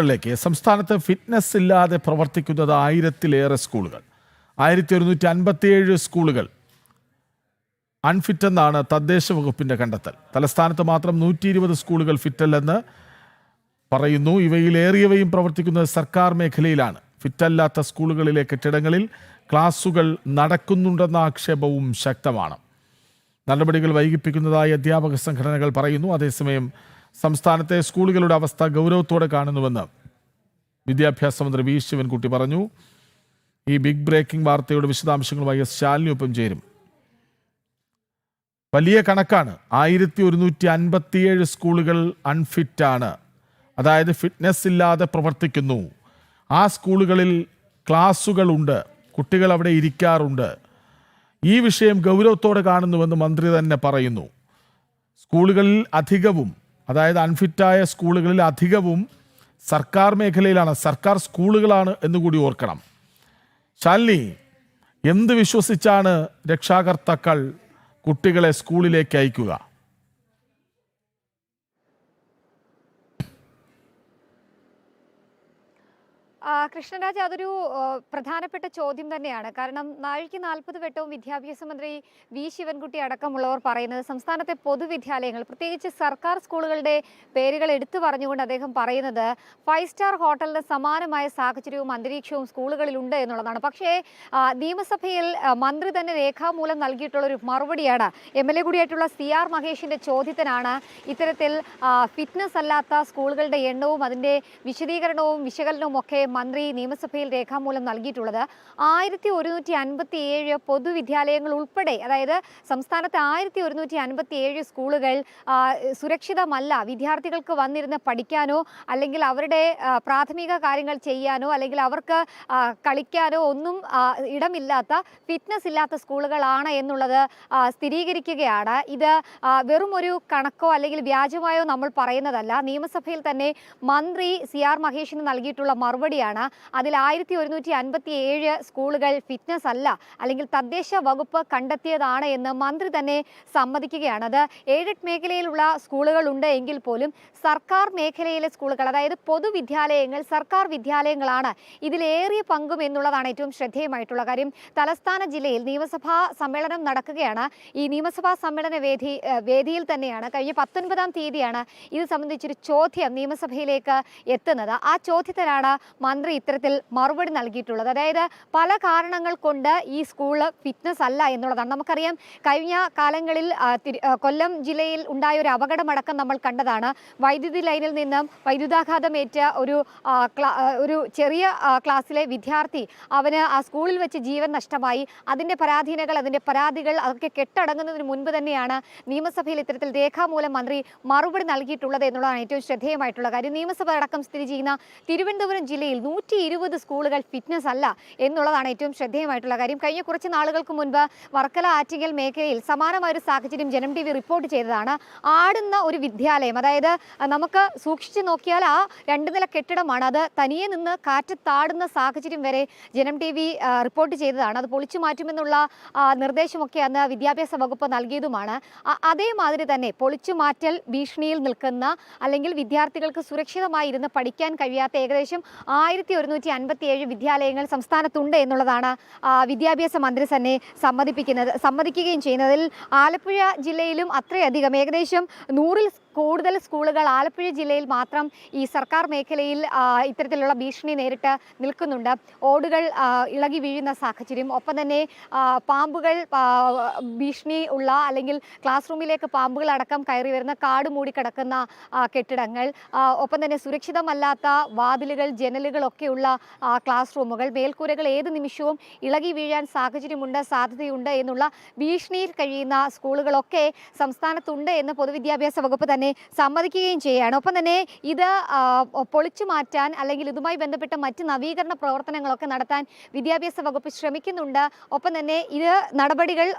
ിലേക്ക് സംസ്ഥാനത്ത് ഫിറ്റ്നസ് ഇല്ലാതെ പ്രവർത്തിക്കുന്നത് 1000-ലേറെ സ്കൂളുകൾ. 1157 സ്കൂളുകൾ അൺഫിറ്റ് എന്നാണ് തദ്ദേശ വകുപ്പിന്റെ കണ്ടെത്തൽ. തലസ്ഥാനത്ത് മാത്രം 120 സ്കൂളുകൾ ഫിറ്റല്ലെന്ന് പറയുന്നു. ഇവയിലേറിയവയും പ്രവർത്തിക്കുന്നത് സർക്കാർ മേഖലയിലാണ്. ഫിറ്റല്ലാത്ത സ്കൂളുകളിലെ കെട്ടിടങ്ങളിൽ ക്ലാസുകൾ നടക്കുന്നുണ്ടെന്ന ആക്ഷേപവും ശക്തമാണ്. നടപടികൾ വൈകിപ്പിക്കുന്നതായി അധ്യാപക സംഘടനകൾ പറയുന്നു. അതേസമയം സംസ്ഥാനത്തെ സ്കൂളുകളുടെ അവസ്ഥ ഗൗരവത്തോടെ കാണുന്നുവെന്ന് വിദ്യാഭ്യാസ മന്ത്രി വി ശിവൻകുട്ടി പറഞ്ഞു. ഈ ബിഗ് ബ്രേക്കിംഗ് വാർത്തയുടെ വിശദാംശങ്ങളുമായി ശാലിനിയൊപ്പം ചേരും. വലിയ കണക്കാണ്. 1157 സ്കൂളുകൾ അൺഫിറ്റാണ്, അതായത് ഫിറ്റ്നസ് ഇല്ലാതെ പ്രവർത്തിക്കുന്നു. ആ സ്കൂളുകളിൽ ക്ലാസുകളുണ്ട്, കുട്ടികൾ അവിടെ ഇരിക്കാറുണ്ട്. ഈ വിഷയം ഗൗരവത്തോടെ കാണുന്നുവെന്ന് മന്ത്രി തന്നെ പറയുന്നു. സ്കൂളുകളിൽ അധികവും, അതായത് അൺഫിറ്റായ സ്കൂളുകളിൽ അധികവും സർക്കാർ മേഖലയിലാണ്, സർക്കാർ സ്കൂളുകളാണ് എന്നുകൂടി ഓർക്കണം. ശാലിനി, എന്ത് വിശ്വസിച്ചാണ് രക്ഷാകർത്താക്കൾ കുട്ടികളെ സ്കൂളിലേക്ക് അയക്കുക? കൃഷ്ണരാജ്, അതൊരു പ്രധാനപ്പെട്ട ചോദ്യം തന്നെയാണ്. കാരണം 40 വട്ടവും വിദ്യാഭ്യാസ മന്ത്രി വി ശിവൻകുട്ടി അടക്കമുള്ളവർ പറയുന്നത് സംസ്ഥാനത്തെ പൊതുവിദ്യാലയങ്ങൾ, പ്രത്യേകിച്ച് സർക്കാർ സ്കൂളുകളുടെ പേരുകൾ എടുത്തു പറഞ്ഞുകൊണ്ട് അദ്ദേഹം പറയുന്നത് 5 സ്റ്റാർ ഹോട്ടലിന് സമാനമായ സാഹചര്യവും അന്തരീക്ഷവും സ്കൂളുകളിലുണ്ട് എന്നുള്ളതാണ്. പക്ഷേ നിയമസഭയിൽ മന്ത്രി തന്നെ രേഖാമൂലം നൽകിയിട്ടുള്ള ഒരു മറുപടിയാണ്. MLA കൂടിയായിട്ടുള്ള CR മഹേഷിന്റെ ചോദ്യത്തിനാണ് ഇത്തരത്തിൽ ഫിറ്റ്നസ് അല്ലാത്ത സ്കൂളുകളുടെ എണ്ണവും അതിൻ്റെ വിശദീകരണവും വിശകലനവും ഒക്കെ മന്ത്രി നിയമസഭയിൽ രേഖാമൂലം നൽകിയിട്ടുള്ളത്. 1157 പൊതുവിദ്യാലയങ്ങൾ ഉൾപ്പെടെ, അതായത് സംസ്ഥാനത്തെ 1157 സ്കൂളുകൾ സുരക്ഷിതമല്ല. വിദ്യാർത്ഥികൾക്ക് വന്നിരുന്ന് പഠിക്കാനോ അല്ലെങ്കിൽ അവരുടെ പ്രാഥമിക കാര്യങ്ങൾ ചെയ്യാനോ അല്ലെങ്കിൽ അവർക്ക് കളിക്കാനോ ഒന്നും ഇടമില്ലാത്ത, ഫിറ്റ്നസ് ഇല്ലാത്ത സ്കൂളുകളാണ് എന്നുള്ളത് സ്ഥിരീകരിക്കുകയാണ്. ഇത് വെറും ഒരു കണക്കോ അല്ലെങ്കിൽ വ്യാജമായോ നമ്മൾ പറയുന്നതല്ല. നിയമസഭയിൽ തന്നെ മന്ത്രി CR മഹേഷിന് നൽകിയിട്ടുള്ള മറുപടിയാണ്. അതിൽ 1157 സ്കൂളുകൾ ഫിറ്റ്നസ് അല്ല, അല്ലെങ്കിൽ തദ്ദേശ വകുപ്പ് കണ്ടെത്തിയതാണ് എന്ന് മന്ത്രി തന്നെ സമ്മതിക്കുകയാണ്. അത് എയ്ഡഡ് മേഖലയിലുള്ള സ്കൂളുകൾ ഉണ്ട് എങ്കിൽ പോലും സർക്കാർ മേഖലയിലെ സ്കൂളുകൾ, അതായത് പൊതുവിദ്യാലയങ്ങൾ, സർക്കാർ വിദ്യാലയങ്ങളാണ് ഇതിലേറിയ പങ്കും എന്നുള്ളതാണ് ഏറ്റവും ശ്രദ്ധേയമായിട്ടുള്ള കാര്യം. തലസ്ഥാന ജില്ലയിൽ നിയമസഭാ സമ്മേളനം നടക്കുകയാണ്. ഈ നിയമസഭാ സമ്മേളന വേദിയിൽ തന്നെയാണ് കഴിഞ്ഞ 19-ാം തീയതിയാണ് ഇത് സംബന്ധിച്ചൊരു ചോദ്യം നിയമസഭയിലേക്ക് എത്തുന്നത്. ആ ചോദ്യത്തിനാണ് മന്ത്രി ഇത്തരത്തിൽ മറുപടി നൽകിയിട്ടുള്ളത്. അതായത് പല കാരണങ്ങൾ കൊണ്ട് ഈ സ്കൂള് ഫിറ്റ്നസ് അല്ല എന്നുള്ളതാണ്. നമുക്കറിയാം, കഴിഞ്ഞ കാലങ്ങളിൽ കൊല്ലം ജില്ലയിൽ ഉണ്ടായ ഒരു അപകടമടക്കം നമ്മൾ കണ്ടതാണ്. വൈദ്യുതി ലൈനിൽ നിന്നും വൈദ്യുതാഘാതമേറ്റ ഒരു ചെറിയ ക്ലാസ്സിലെ വിദ്യാർത്ഥി, അവന് ആ സ്കൂളിൽ വെച്ച് ജീവൻ നഷ്ടമായി. അതിൻ്റെ പരാതികൾ അതൊക്കെ കെട്ടടങ്ങുന്നതിന് മുൻപ് തന്നെയാണ് നിയമസഭയിൽ ഇത്തരത്തിൽ രേഖാമൂലം മന്ത്രി മറുപടി നൽകിയിട്ടുള്ളത് എന്നുള്ളതാണ് ഏറ്റവും ശ്രദ്ധേയമായിട്ടുള്ള കാര്യം. നിയമസഭ അടക്കം സ്ഥിതി ചെയ്യുന്ന തിരുവനന്തപുരം ജില്ലയിൽ 120 സ്കൂളുകൾ ഫിറ്റ്നസ് അല്ല എന്നുള്ളതാണ് ഏറ്റവും ശ്രദ്ധേയമായിട്ടുള്ള കാര്യം. കഴിഞ്ഞ കുറച്ച് നാളുകൾക്ക് മുൻപ് വർക്കല ആറ്റിങ്ങൽ മേഖലയിൽ സമാനമായൊരു സാഹചര്യം ജനം TV റിപ്പോർട്ട് ചെയ്തതാണ്. ആടുന്ന ഒരു വിദ്യാലയം, അതായത് നമുക്ക് സൂക്ഷിച്ചു നോക്കിയാൽ ആ 2 നില കെട്ടിടമാണ്. അത് തനിയെ നിന്ന് കാറ്റത്താടുന്ന സാഹചര്യം വരെ ജനം TV റിപ്പോർട്ട് ചെയ്തതാണ്. അത് പൊളിച്ചു മാറ്റുമെന്നുള്ള നിർദ്ദേശമൊക്കെ അന്ന് വിദ്യാഭ്യാസ വകുപ്പ് നൽകിയതുമാണ്. അതേമാതിരി തന്നെ പൊളിച്ചു മാറ്റൽ ഭീഷണിയിൽ നിൽക്കുന്ന, അല്ലെങ്കിൽ വിദ്യാർത്ഥികൾക്ക് സുരക്ഷിതമായി ഇരുന്ന് പഠിക്കാൻ കഴിയാത്ത ഏകദേശം 1157 വിദ്യാലയങ്ങൾ സംസ്ഥാനത്തുണ്ട് എന്നുള്ളതാണ് വിദ്യാഭ്യാസ മന്ത്രി തന്നെ സമ്മതിക്കുകയും ചെയ്യുന്നതിൽ. ആലപ്പുഴ ജില്ലയിലും അത്രയധികം, ഏകദേശം 100-ൽ കൂടുതൽ സ്കൂളുകൾ ആലപ്പുഴ ജില്ലയിൽ മാത്രം ഈ സർക്കാർ മേഖലയിൽ ഇത്തരത്തിലുള്ള ഭീഷണി നേരിട്ട് നിൽക്കുന്നുണ്ട്. ഓടുകൾ ഇളകി വീഴുന്ന സാഹചര്യം, ഒപ്പം തന്നെ പാമ്പുകൾ ഭീഷണി ഉള്ള, അല്ലെങ്കിൽ ക്ലാസ് റൂമിലേക്ക് പാമ്പുകൾ അടക്കം കയറി വരുന്ന, കാട് മൂടിക്കിടക്കുന്ന കെട്ടിടങ്ങൾ, ഒപ്പം തന്നെ സുരക്ഷിതമല്ലാത്ത വാതിലുകൾ, ജനലുകളൊക്കെയുള്ള ക്ലാസ് റൂമുകൾ, മേൽക്കൂരകൾ ഏത് നിമിഷവും ഇളകി വീഴാൻ സാധ്യതയുണ്ട് എന്നുള്ള ഭീഷണിയിൽ കഴിയുന്ന സ്കൂളുകളൊക്കെ സംസ്ഥാനത്തുണ്ട് എന്ന് പൊതുവിദ്യാഭ്യാസ വകുപ്പ് തന്നെ സമ്മതിക്കുകയും ചെയ്യുകയാണ്. ഒപ്പം തന്നെ ഇത് പൊളിച്ചു മാറ്റാൻ, അല്ലെങ്കിൽ ഇതുമായി ബന്ധപ്പെട്ട മറ്റ് നവീകരണ പ്രവർത്തനങ്ങളൊക്കെ നടത്താൻ വിദ്യാഭ്യാസ വകുപ്പ് ശ്രമിക്കുന്നുണ്ട്. ഒപ്പം തന്നെ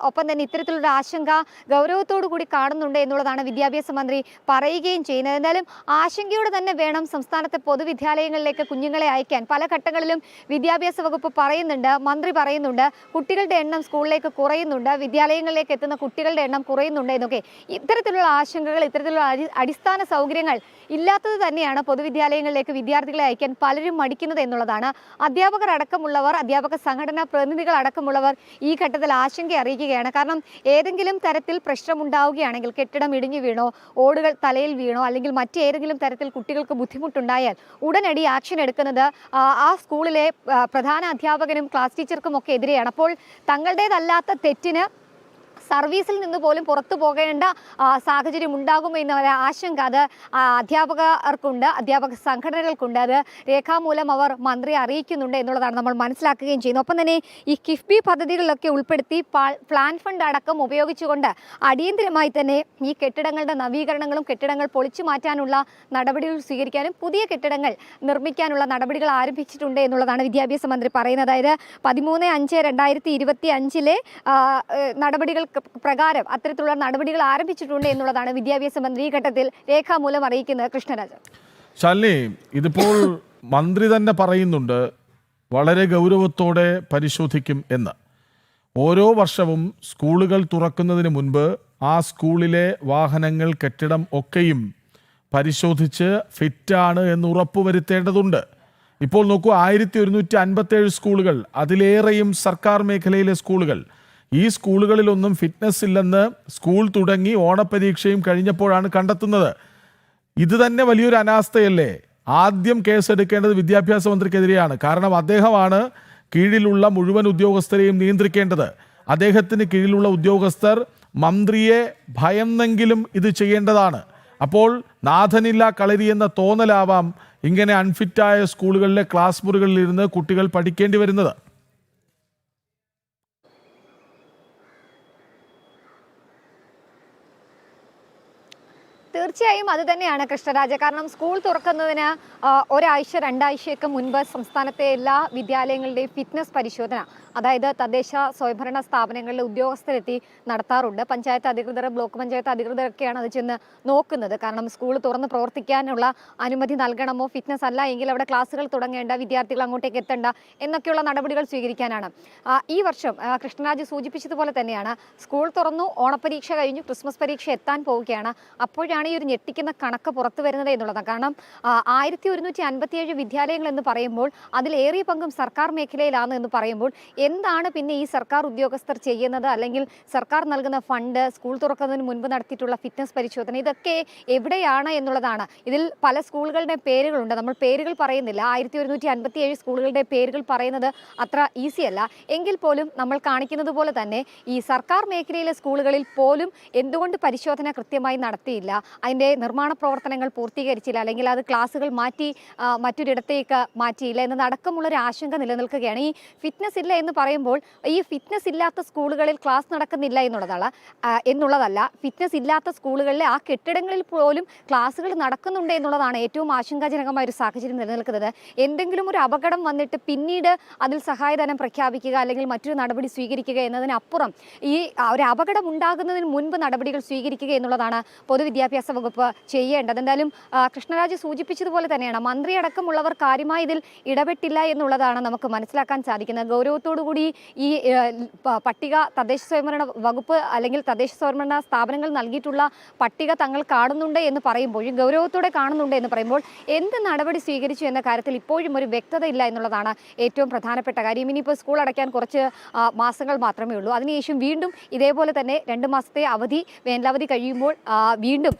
ഒപ്പം തന്നെ ഇത്തരത്തിലുള്ള ആശങ്ക ഗൗരവത്തോടു കൂടി കാണുന്നുണ്ട് എന്നുള്ളതാണ് വിദ്യാഭ്യാസ മന്ത്രി പറയുകയും ചെയ്യുന്നത്. എന്തായാലും ആശങ്കയോടെ തന്നെ വേണം സംസ്ഥാനത്തെ പൊതുവിദ്യാലയങ്ങളിലേക്ക് കുഞ്ഞുങ്ങളെ അയക്കാൻ. പല ഘട്ടങ്ങളിലും വിദ്യാഭ്യാസ വകുപ്പ് പറയുന്നുണ്ട്, മന്ത്രി പറയുന്നുണ്ട്, കുട്ടികളുടെ എണ്ണം സ്കൂളിലേക്ക് കുറയുന്നുണ്ട്, വിദ്യാലയങ്ങളിലേക്ക് എത്തുന്ന കുട്ടികളുടെ എണ്ണം കുറയുന്നുണ്ട് എന്നൊക്കെ. ഇത്തരത്തിലുള്ള ആശങ്കകൾ, ഇത്തരത്തിലുള്ള അടിസ്ഥാന സൗകര്യങ്ങൾ ഇല്ലാത്തത് തന്നെയാണ് പൊതുവിദ്യാലയങ്ങളിലേക്ക് വിദ്യാർത്ഥികളെ അയക്കാൻ പലരും മടിക്കുന്നത് എന്നുള്ളതാണ്. അധ്യാപകർ അടക്കമുള്ളവർ, അധ്യാപക സംഘടനാ പ്രതിനിധികൾ അടക്കമുള്ളവർ ഈ ഘട്ടത്തിൽ ആശങ്ക അറിയിക്കുകയാണ്. കാരണം ഏതെങ്കിലും തരത്തിൽ പ്രശ്നമുണ്ടാവുകയാണെങ്കിൽ, കെട്ടിടം ഇടിഞ്ഞു വീണോ, ഓടുകൾ തലയിൽ വീണോ, അല്ലെങ്കിൽ മറ്റേതെങ്കിലും തരത്തിൽ കുട്ടികൾക്ക് ബുദ്ധിമുട്ടുണ്ടായാൽ ഉടനടി ആക്ഷൻ എടുക്കുന്നത് ആ സ്കൂളിലെ പ്രധാന അധ്യാപകനും ക്ലാസ് ടീച്ചർക്കും ഒക്കെ എതിരെയാണ്. അപ്പോൾ തങ്ങളുടേതല്ലാത്ത തെറ്റിന് സർവീസിൽ നിന്ന് പോലും പുറത്തു പോകേണ്ട സാഹചര്യം ഉണ്ടാകുമോ എന്ന ആശങ്ക അത് അധ്യാപകർക്കുണ്ട്, അധ്യാപക സംഘടനകൾക്കുണ്ട്. അത് രേഖാമൂലം അവർ മന്ത്രിയെ അറിയിക്കുന്നുണ്ട് എന്നുള്ളതാണ് നമ്മൾ മനസ്സിലാക്കുകയും ചെയ്യുന്നത്. ഒപ്പം തന്നെ ഈ കിഫ്ബി പദ്ധതികളിലൊക്കെ ഉൾപ്പെടുത്തി പ്ലാൻ ഫണ്ട് അടക്കം ഉപയോഗിച്ചുകൊണ്ട് അടിയന്തരമായി തന്നെ ഈ കെട്ടിടങ്ങളുടെ നവീകരണങ്ങളും കെട്ടിടങ്ങൾ പൊളിച്ചു മാറ്റാനുള്ള നടപടികൾ സ്വീകരിക്കാനും പുതിയ കെട്ടിടങ്ങൾ നിർമ്മിക്കാനുള്ള നടപടികൾ ആരംഭിച്ചിട്ടുണ്ട് എന്നുള്ളതാണ് വിദ്യാഭ്യാസ മന്ത്രി പറയുന്നത്. അതായത് 13/5/2025 നടപടികൾ പ്രകാരം അത്തരത്തിലുള്ള നടപടികൾ ആരംഭിച്ചിട്ടുണ്ട് എന്നുള്ളതാണ് വിദ്യാഭ്യാസ മന്ത്രി ഈ ഘട്ടത്തിൽ രേഖാമൂലം അറിയിക്കുന്നത്. കൃഷ്ണരാജ്, ശാലിനി, ഇതിപ്പോൾ മന്ത്രി തന്നെ പറയുന്നുണ്ട് വളരെ ഗൗരവത്തോടെ പരിശോധിക്കും എന്ന്. ഓരോ വർഷവും സ്കൂളുകൾ തുറക്കുന്നതിന് മുൻപ് ആ സ്കൂളിലെ വാഹനങ്ങൾ, കെട്ടിടം ഒക്കെയും പരിശോധിച്ച് ഫിറ്റാണ് എന്ന് ഉറപ്പുവരുത്തേണ്ടതുണ്ട്. ഇപ്പോൾ നോക്കൂ, 1157 സ്കൂളുകൾ, അതിലേറെയും സർക്കാർ മേഖലയിലെ സ്കൂളുകൾ. ഈ സ്കൂളുകളിലൊന്നും ഫിറ്റ്നസ് ഇല്ലെന്ന് സ്കൂൾ തുടങ്ങി ഓണപ്പരീക്ഷയും കഴിഞ്ഞപ്പോഴാണ് കണ്ടെത്തുന്നത്. ഇത് തന്നെ വലിയൊരു അനാസ്ഥയല്ലേ? ആദ്യം കേസെടുക്കേണ്ടത് വിദ്യാഭ്യാസ മന്ത്രിക്കെതിരെയാണ്. കാരണം അദ്ദേഹമാണ് കീഴിലുള്ള മുഴുവൻ ഉദ്യോഗസ്ഥരെയും നിയന്ത്രിക്കേണ്ടത്. അദ്ദേഹത്തിന് കീഴിലുള്ള ഉദ്യോഗസ്ഥർ മന്ത്രിയെ ഭയന്നെങ്കിലും ഇത് ചെയ്യേണ്ടതാണ്. അപ്പോൾ നാഥനില്ല കളരി എന്ന തോന്നലാവാം ഇങ്ങനെ അൺഫിറ്റായ സ്കൂളുകളിലെ ക്ലാസ് മുറികളിലിരുന്ന് കുട്ടികൾ പഠിക്കേണ്ടി വരുന്നത്. തീർച്ചയായും അത് തന്നെയാണ് കൃഷ്ണരാജ. കാരണം സ്കൂൾ തുറക്കുന്നതിന് ഒരാഴ്ച 2 ആഴ്ചയൊക്കെ മുൻപ് സംസ്ഥാനത്തെ എല്ലാ വിദ്യാലയങ്ങളുടെയും ഫിറ്റ്നസ് പരിശോധന, അതായത് തദ്ദേശ സ്വയംഭരണ സ്ഥാപനങ്ങളിലെ ഉദ്യോഗസ്ഥരെത്തി നടത്താറുണ്ട്. പഞ്ചായത്ത് അധികൃതർ, ബ്ലോക്ക് പഞ്ചായത്ത് അധികൃതരൊക്കെയാണ് അത് ചെന്ന് നോക്കുന്നത്. കാരണം സ്കൂൾ തുറന്ന് പ്രവർത്തിക്കാനുള്ള അനുമതി നൽകണമോ, ഫിറ്റ്നസ് അല്ല എങ്കിൽ അവിടെ ക്ലാസ്സുകൾ തുടങ്ങേണ്ട, വിദ്യാർത്ഥികൾ അങ്ങോട്ടേക്ക് എത്തേണ്ട എന്നൊക്കെയുള്ള നടപടികൾ സ്വീകരിക്കാനാണ്. ഈ വർഷം കൃഷ്ണരാജ് സൂചിപ്പിച്ചതുപോലെ തന്നെയാണ് സ്കൂൾ തുറന്നു, ഓണപ്പരീക്ഷ കഴിഞ്ഞു, ക്രിസ്മസ് പരീക്ഷ എത്താൻ പോവുകയാണ്. അപ്പോഴാണ് ഈ ഒരു ഞെട്ടിക്കുന്ന കണക്ക് പുറത്തു വരുന്നത് എന്നുള്ളതാണ്. കാരണം 1157 വിദ്യാലയങ്ങൾ എന്ന് പറയുമ്പോൾ അതിലേറിയ പങ്കും സർക്കാർ മേഖലയിലാണ് എന്ന് പറയുമ്പോൾ എന്താണ് പിന്നെ ഈ സർക്കാർ ഉദ്യോഗസ്ഥർ ചെയ്യുന്നത്? അല്ലെങ്കിൽ സർക്കാർ നൽകുന്ന ഫണ്ട്, സ്കൂൾ തുറക്കുന്നതിന് മുൻപ് നടത്തിയിട്ടുള്ള ഫിറ്റ്നസ് പരിശോധന, ഇതൊക്കെ എവിടെയാണ് എന്നുള്ളതാണ്. ഇതിൽ പല സ്കൂളുകളുടെ പേരുകളുണ്ട്, നമ്മൾ പേരുകൾ പറയുന്നില്ല. 1157 സ്കൂളുകളുടെ പേരുകൾ പറയുന്നത് അത്ര ഈസി അല്ല. എങ്കിൽ പോലും നമ്മൾ കാണിക്കുന്നത് പോലെ തന്നെ ഈ സർക്കാർ മേഖലയിലെ സ്കൂളുകളിൽ പോലും എന്തുകൊണ്ട് പരിശോധന കൃത്യമായി നടത്തിയില്ല, അതിൻ്റെ നിർമ്മാണ പ്രവർത്തനങ്ങൾ പൂർത്തീകരിച്ചില്ല, അല്ലെങ്കിൽ അത് ക്ലാസ്സുകൾ മാറ്റി മറ്റൊരിടത്തേക്ക് മാറ്റിയില്ല എന്നതടക്കമുള്ളൊരു ആശങ്ക നിലനിൽക്കുകയാണ്. ഈ ഫിറ്റ്നസ് ഇല്ല എന്ന് പറയുമ്പോൾ ഈ ഫിറ്റ്നസ് ഇല്ലാത്ത സ്കൂളുകളിൽ ക്ലാസ് നടക്കുന്നില്ല എന്നുള്ളതല്ല, ഫിറ്റ്നസ് ഇല്ലാത്ത സ്കൂളുകളിലെ ആ കെട്ടിടങ്ങളിൽ പോലും ക്ലാസ്സുകൾ നടക്കുന്നുണ്ട് എന്നുള്ളതാണ് ഏറ്റവും ആശങ്കാജനകമായ ഒരു സാഹചര്യം നിലനിൽക്കുന്നത്. എന്തെങ്കിലും ഒരു അപകടം വന്നിട്ട് പിന്നീട് അതിൽ സഹായധനം പ്രഖ്യാപിക്കുക അല്ലെങ്കിൽ മറ്റൊരു നടപടി സ്വീകരിക്കുക എന്നതിനപ്പുറം ഈ ഒരു അപകടം ഉണ്ടാകുന്നതിന് മുൻപ് നടപടികൾ സ്വീകരിക്കുക എന്നുള്ളതാണ് പൊതുവിദ്യാഭ്യാസ വകുപ്പ് ചെയ്യേണ്ടത്. എന്തായാലും കൃഷ്ണരാജ് സൂചിപ്പിച്ചതുപോലെ തന്നെയാണ് മന്ത്രി അടക്കമുള്ളവർ കാര്യമായി ഇതിൽ ഇടപെട്ടില്ല എന്നുള്ളതാണ് നമുക്ക് മനസ്സിലാക്കാൻ സാധിക്കുന്നത്. ഗൗരവത്തോടുകൂടി ഈ പട്ടിക തദ്ദേശ സ്വയംഭരണ വകുപ്പ് അല്ലെങ്കിൽ തദ്ദേശ സ്വയംഭരണ സ്ഥാപനങ്ങൾ നൽകിയിട്ടുള്ള പട്ടിക തങ്ങൾ കാണുന്നുണ്ട് എന്ന് പറയുമ്പോഴും, ഗൗരവത്തോടെ കാണുന്നുണ്ട് എന്ന് പറയുമ്പോൾ എന്ത് നടപടി സ്വീകരിച്ചു എന്ന കാര്യത്തിൽ ഇപ്പോഴും ഒരു വ്യക്തത ഇല്ല എന്നുള്ളതാണ് ഏറ്റവും പ്രധാനപ്പെട്ട കാര്യം. ഇനിയിപ്പോൾ സ്കൂൾ അടയ്ക്കാൻ കുറച്ച് മാസങ്ങൾ മാത്രമേ ഉള്ളൂ. അതിനുശേഷം വീണ്ടും ഇതേപോലെ തന്നെ 2 മാസത്തെ അവധി, വേനലവധി കഴിയുമ്പോൾ വീണ്ടും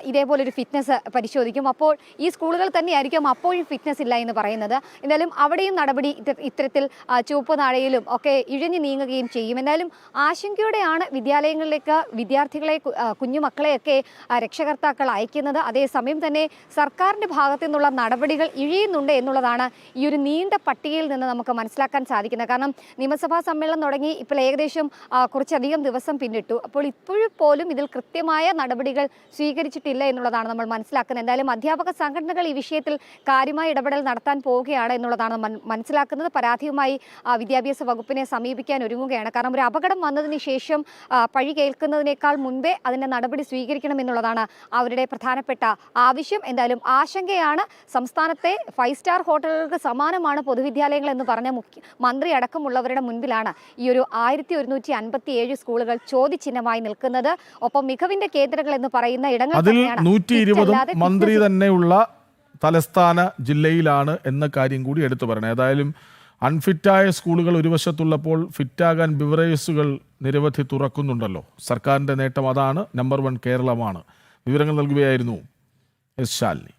ഇതേപോലൊരു ഫിറ്റ്നസ് പരിശോധിക്കും. അപ്പോൾ ഈ സ്കൂളുകൾ തന്നെയായിരിക്കും അപ്പോഴും ഫിറ്റ്നസ് ഇല്ല എന്ന് പറയുന്നത്. എന്തായാലും അവിടെയും നടപടി ഇത്തരത്തിൽ ചുവപ്പ് നാഴയിലും ഒക്കെ ഇഴഞ്ഞു നീങ്ങുകയും ചെയ്യും. എന്തായാലും ആശങ്കയോടെയാണ് വിദ്യാലയങ്ങളിലേക്ക് വിദ്യാർത്ഥികളെ, കുഞ്ഞുമക്കളെയൊക്കെ രക്ഷകർത്താക്കൾ അയക്കുന്നത്. അതേസമയം തന്നെ സർക്കാരിൻ്റെ ഭാഗത്തു നിന്നുള്ള നടപടികൾ ഇഴയുന്നുണ്ട് എന്നുള്ളതാണ് ഈ ഒരു നീണ്ട പട്ടികയിൽ നിന്ന് നമുക്ക് മനസ്സിലാക്കാൻ സാധിക്കുന്നത്. കാരണം നിയമസഭാ സമ്മേളനം തുടങ്ങി ഇപ്പോൾ ഏകദേശം കുറച്ചധികം ദിവസം പിന്നിട്ടു. അപ്പോൾ ഇപ്പോഴും പോലും ഇതിൽ കൃത്യമായ നടപടികൾ സ്വീകരിച്ചിട്ടില്ല എന്നുള്ളതാണ് നമ്മൾ മനസ്സിലാക്കുന്നത്. എന്തായാലും അധ്യാപക സംഘടനകൾ ഈ വിഷയത്തിൽ കാര്യമായ ഇടപെടൽ നടത്താൻ പോവുകയാണ് എന്നുള്ളതാണ് മനസ്സിലാക്കുന്നത്. പരാതിയുമായി വിദ്യാഭ്യാസ വകുപ്പിനെ സമീപിക്കാൻ ഒരുങ്ങുകയാണ്. കാരണം ഒരു അപകടം വന്നതിന് ശേഷം പഴി കേൾക്കുന്നതിനേക്കാൾ മുൻപേ അതിൻ്റെ നടപടി സ്വീകരിക്കണം എന്നുള്ളതാണ് അവരുടെ പ്രധാനപ്പെട്ട ആവശ്യം. എന്തായാലും ആശങ്കയാണ്. സംസ്ഥാനത്തെ 5 സ്റ്റാർ ഹോട്ടലുകൾക്ക് സമാനമാണ് പൊതുവിദ്യാലയങ്ങൾ എന്ന് പറഞ്ഞ മന്ത്രി അടക്കമുള്ളവരുടെ മുൻപിലാണ് ഈ ഒരു 1157 സ്കൂളുകൾ ചോദ്യചിഹ്നമായി നിൽക്കുന്നത്. ഒപ്പം മികവിന്റെ കേന്ദ്രങ്ങൾ എന്ന് പറയുന്ന ഇടങ്ങൾ അതിൽ തന്നെയാണ്. 120 അല്ലാതെ മന്ത്രി തന്നെയുള്ള തലസ്ഥാന ജില്ലയിലാണ് എന്ന കാര്യം കൂടി എടുത്തു പറയണം. ഏതായാലും അൺഫിറ്റായ സ്കൂളുകൾ ഒരു വശത്തുള്ളപ്പോൾ ഫിറ്റാകാൻ ബിവറേജസുകൾ നിരവധി തുറക്കുന്നുണ്ടല്ലോ. സർക്കാരിൻ്റെ നേട്ടം അതാണ്. നമ്പർ 1 കേരളമാണ്. വിവരങ്ങൾ നൽകുകയായിരുന്നു എസ് ശാലിനി.